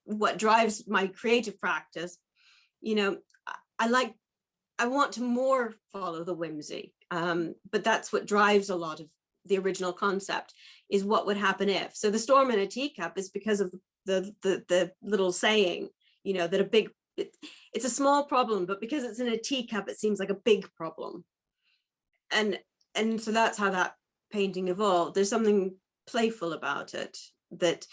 what drives my creative practice, you know, I want to more follow the whimsy, but that's what drives a lot of the original concept, is what would happen if. So the Storm in a Teacup is because of the little saying, you know, that it's a small problem, but because it's in a teacup, it seems like a big problem. And so that's how that painting evolved. There's something playful about it, but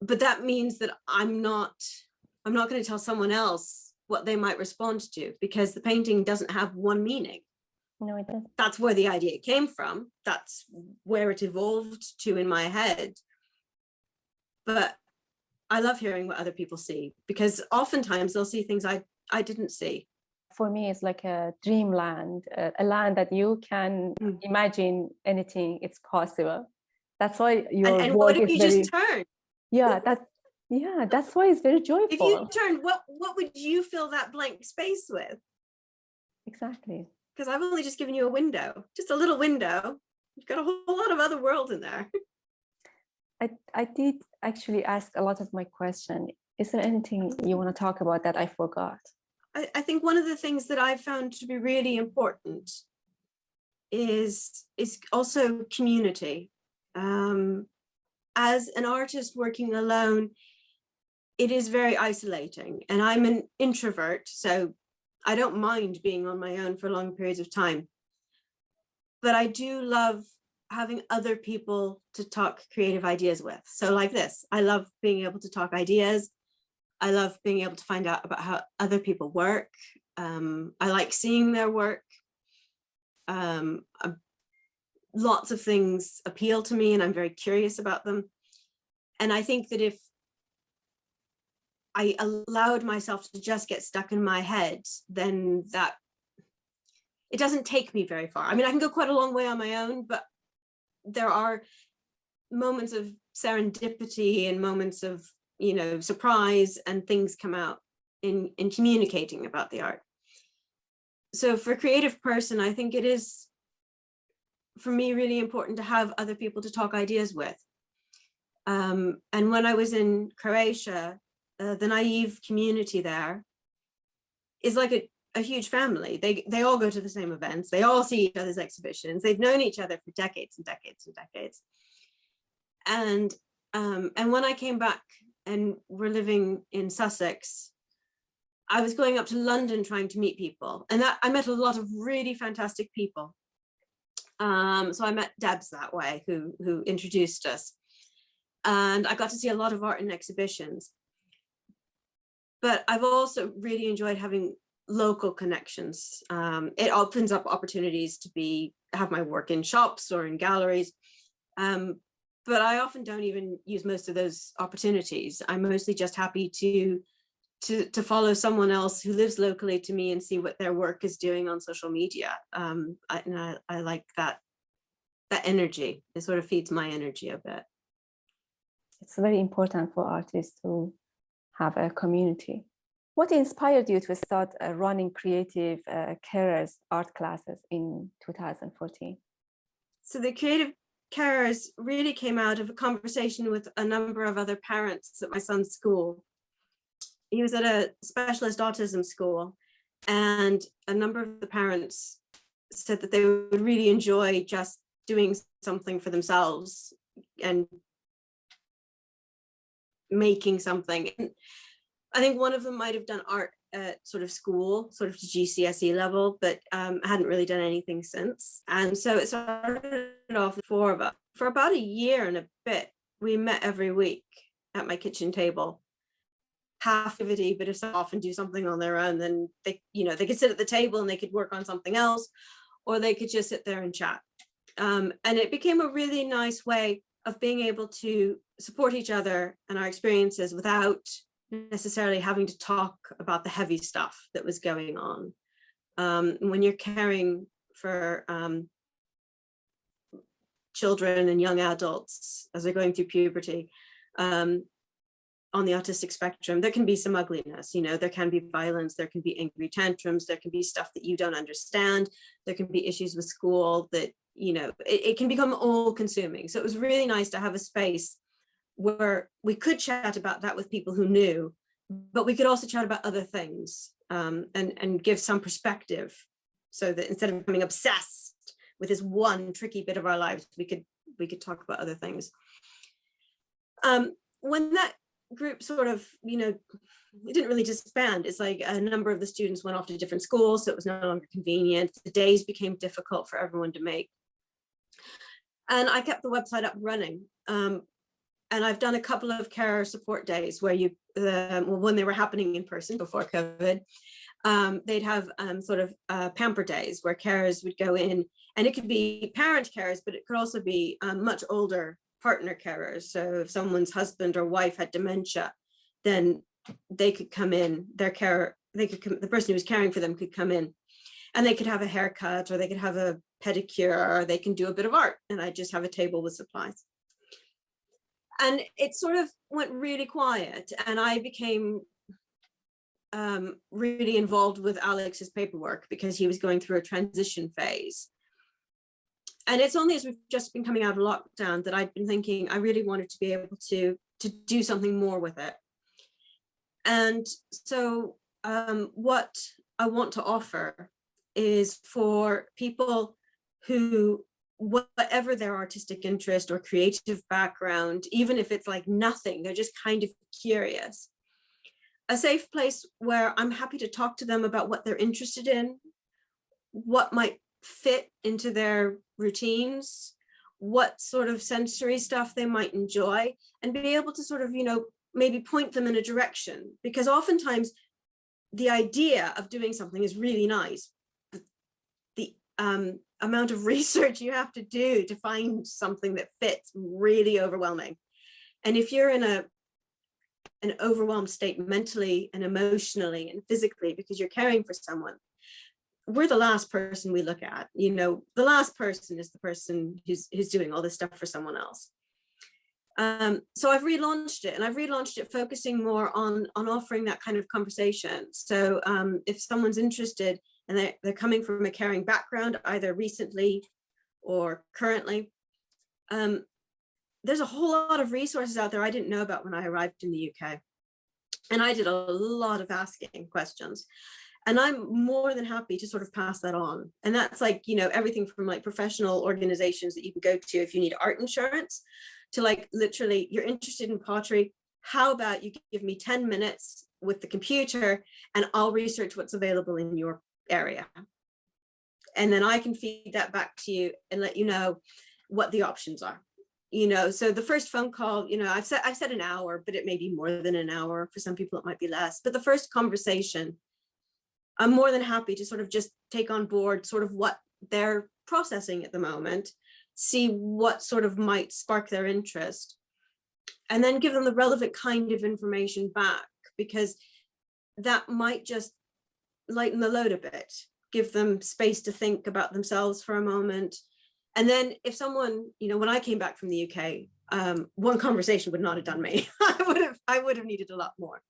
that means that I'm not going to tell someone else what they might respond to, because the painting doesn't have one meaning. No, it doesn't. That's where the idea came from. That's where it evolved to in my head. But I love hearing what other people see, because oftentimes they'll see things I didn't see. For me, it's like a dreamland, a land that you can imagine anything, it's possible. That's why your and work what if is you very... just turn? Yeah, that's why it's very joyful. If you turn, what would you fill that blank space with? Exactly. Because I've only just given you a window, just a little window. You've got a whole lot of other world in there. I did actually ask a lot of my question. Is there anything you want to talk about that I forgot? I think one of the things that I've found to be really important is also community. As an artist working alone, it is very isolating, and I'm an introvert, so I don't mind being on my own for long periods of time. But I do love having other people to talk creative ideas with. So like this, I love being able to talk ideas. I love being able to find out about how other people work. I like seeing their work. Lots of things appeal to me, and I'm very curious about them. And I think that if I allowed myself to just get stuck in my head, then it doesn't take me very far. I mean, I can go quite a long way on my own, but there are moments of serendipity and moments of, you know, surprise, and things come out in communicating about the art. so for a creative person, I think it is, for me, really important to have other people to talk ideas with. And when I was in Croatia, the Naïve community there is like a huge family. They all go to the same events. They all see each other's exhibitions. They've known each other for decades and decades and decades. And when I came back and we're living in Sussex, I was going up to London trying to meet people, and that I met a lot of really fantastic people. So I met Debs that way, who introduced us, and I got to see a lot of art in exhibitions. But I've also really enjoyed having local connections. It opens up opportunities to have my work in shops or in galleries. But I often don't even use most of those opportunities. I'm mostly just happy to follow someone else who lives locally to me and see what their work is doing on social media. I like that energy. It sort of feeds my energy a bit. It's very important for artists to have a community. What inspired you to start running creative carers art classes in 2014? So the creative carers really came out of a conversation with a number of other parents at my son's school. He was at a specialist autism school, and a number of the parents said that they would really enjoy just doing something for themselves and making something. And I think one of them might have done art at sort of school, sort of to GCSE level, but hadn't really done anything since. And so it started off the four of us. For about a year and a bit, we met every week at my kitchen table. Half activity, but if someone often do something on their own, then they could sit at the table and they could work on something else, or they could just sit there and chat. And it became a really nice way of being able to support each other and our experiences without necessarily having to talk about the heavy stuff that was going on. When you're caring for children and young adults as they're going through puberty, on the autistic spectrum, there can be some ugliness, there can be violence, there can be angry tantrums, there can be stuff that you don't understand, there can be issues with school that, it can become all consuming. So it was really nice to have a space where we could chat about that with people who knew, but we could also chat about other things, and give some perspective, so that instead of becoming obsessed with this one tricky bit of our lives, we could talk about other things. When that group sort of, it didn't really disband. It's like a number of the students went off to different schools, so it was no longer convenient. The days became difficult for everyone to make. And I kept the website up running. And I've done a couple of care support days where when they were happening in person before COVID, they'd have sort of pamper days where carers would go in, and it could be parent carers, but it could also be much older partner carers. So if someone's husband or wife had dementia, then they could come in, the person who was caring for them could come in, and they could have a haircut, or they could have a pedicure, or they can do a bit of art, and I just have a table with supplies. And it sort of went really quiet, and I became really involved with Alex's paperwork because he was going through a transition phase. And it's only as we've just been coming out of lockdown that I've been thinking I really wanted to be able to do something more with it. And so what I want to offer is for people who, whatever their artistic interest or creative background, even if it's like nothing, they're just kind of curious, a safe place where I'm happy to talk to them about what they're interested in, what might fit into their routines, what sort of sensory stuff they might enjoy, and be able to sort of, maybe point them in a direction. Because oftentimes the idea of doing something is really nice, but the amount of research you have to do to find something that fits really overwhelming. And if you're in an overwhelmed state mentally and emotionally and physically because you're caring for someone, we're the last person we look at. The last person is the person who's doing all this stuff for someone else. So I've relaunched it, and I've relaunched it focusing more on offering that kind of conversation. So if someone's interested and they're coming from a caring background, either recently or currently. There's a whole lot of resources out there I didn't know about when I arrived in the UK. And I did a lot of asking questions. And I'm more than happy to sort of pass that on. And that's like, you know, everything from like professional organizations that you can go to if you need art insurance, to like literally you're interested in pottery. How about you give me 10 minutes with the computer and I'll research what's available in your area. And then I can feed that back to you and let you know what the options are. You know, so the first phone call, you know, I've said an hour, but it may be more than an hour. For some people, it might be less. But the first conversation, I'm more than happy to sort of just take on board sort of what they're processing at the moment, see what sort of might spark their interest, and then give them the relevant kind of information back, because that might just lighten the load a bit, give them space to think about themselves for a moment. And then if someone, you know, when I came back from the UK, one conversation would not have done me. I would have needed a lot more.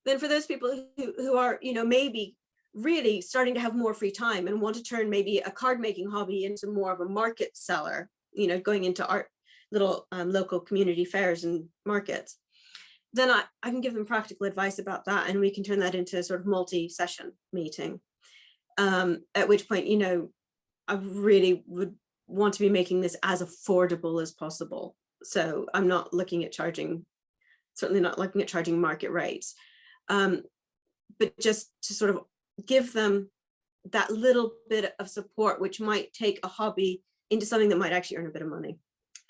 Then for those people who are, you know, maybe really starting to have more free time and want to turn maybe a card making hobby into more of a market seller, you know, going into art, little local community fairs and markets, then I can give them practical advice about that. And we can turn that into a sort of multi-session meeting. At which point, you know, I really would want to be making this as affordable as possible. So I'm not looking at charging, certainly not looking at charging market rates, but just to sort of give them that little bit of support, which might take a hobby into something that might actually earn a bit of money.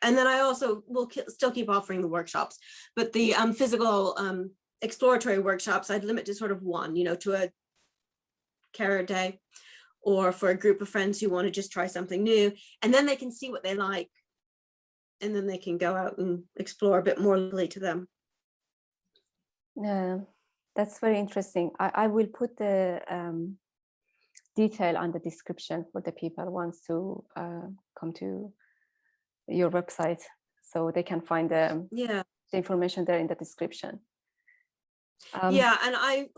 And then I also will still keep offering the workshops, but the physical exploratory workshops, I'd limit to sort of one, you know, to a carer day, or for a group of friends who want to just try something new, and then they can see what they like, and then they can go out and explore a bit more locally to them. Yeah, that's very interesting. I will put the detail on the description for the people who wants to come to your website, so they can find the information there in the description. Yeah, and I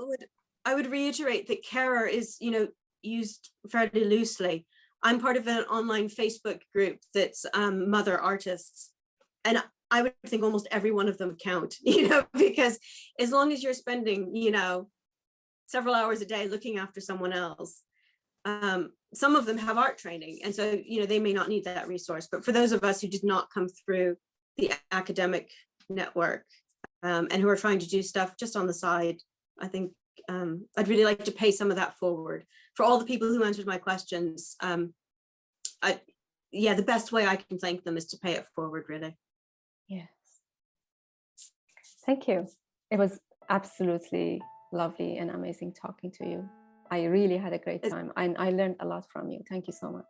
would reiterate that carer is, you know, used fairly loosely. I'm part of an online Facebook group that's mother artists, and I would think almost every one of them count, you know, because as long as you're spending, you know, several hours a day looking after someone else, some of them have art training, and so, you know, they may not need that resource. But for those of us who did not come through the academic network and who are trying to do stuff just on the side, I think I'd really like to pay some of that forward. For all the people who answered my questions, yeah, the best way I can thank them is to pay it forward, really. Yes. Thank you. It was absolutely lovely and amazing talking to you. I really had a great time, and I learned a lot from you. Thank you so much.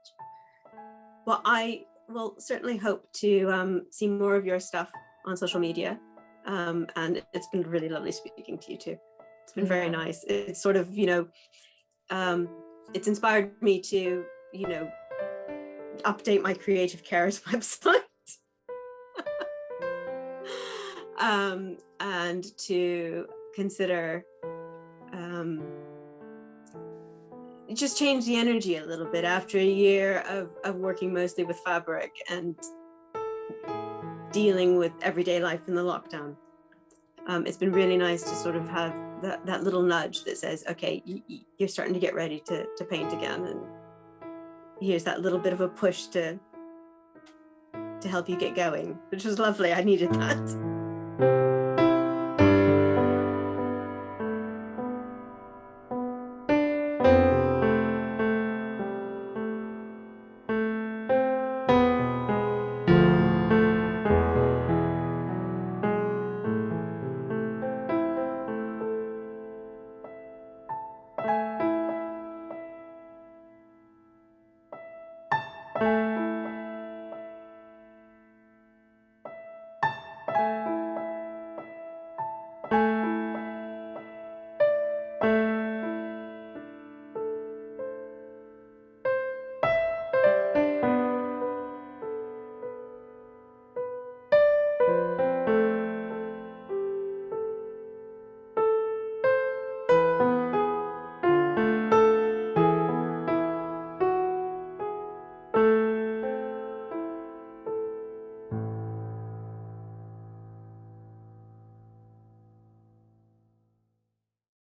Well, I will certainly hope to see more of your stuff on social media. And it's been really lovely speaking to you too. It's been very nice. It's sort of, you know, it's inspired me to, you know, update my Creative Carers website. And to consider just change the energy a little bit after a year of working mostly with fabric and dealing with everyday life in the lockdown. It's been really nice to sort of have that little nudge that says, okay, you're starting to get ready to paint again, and here's that little bit of a push to help you get going, which was lovely. I needed that.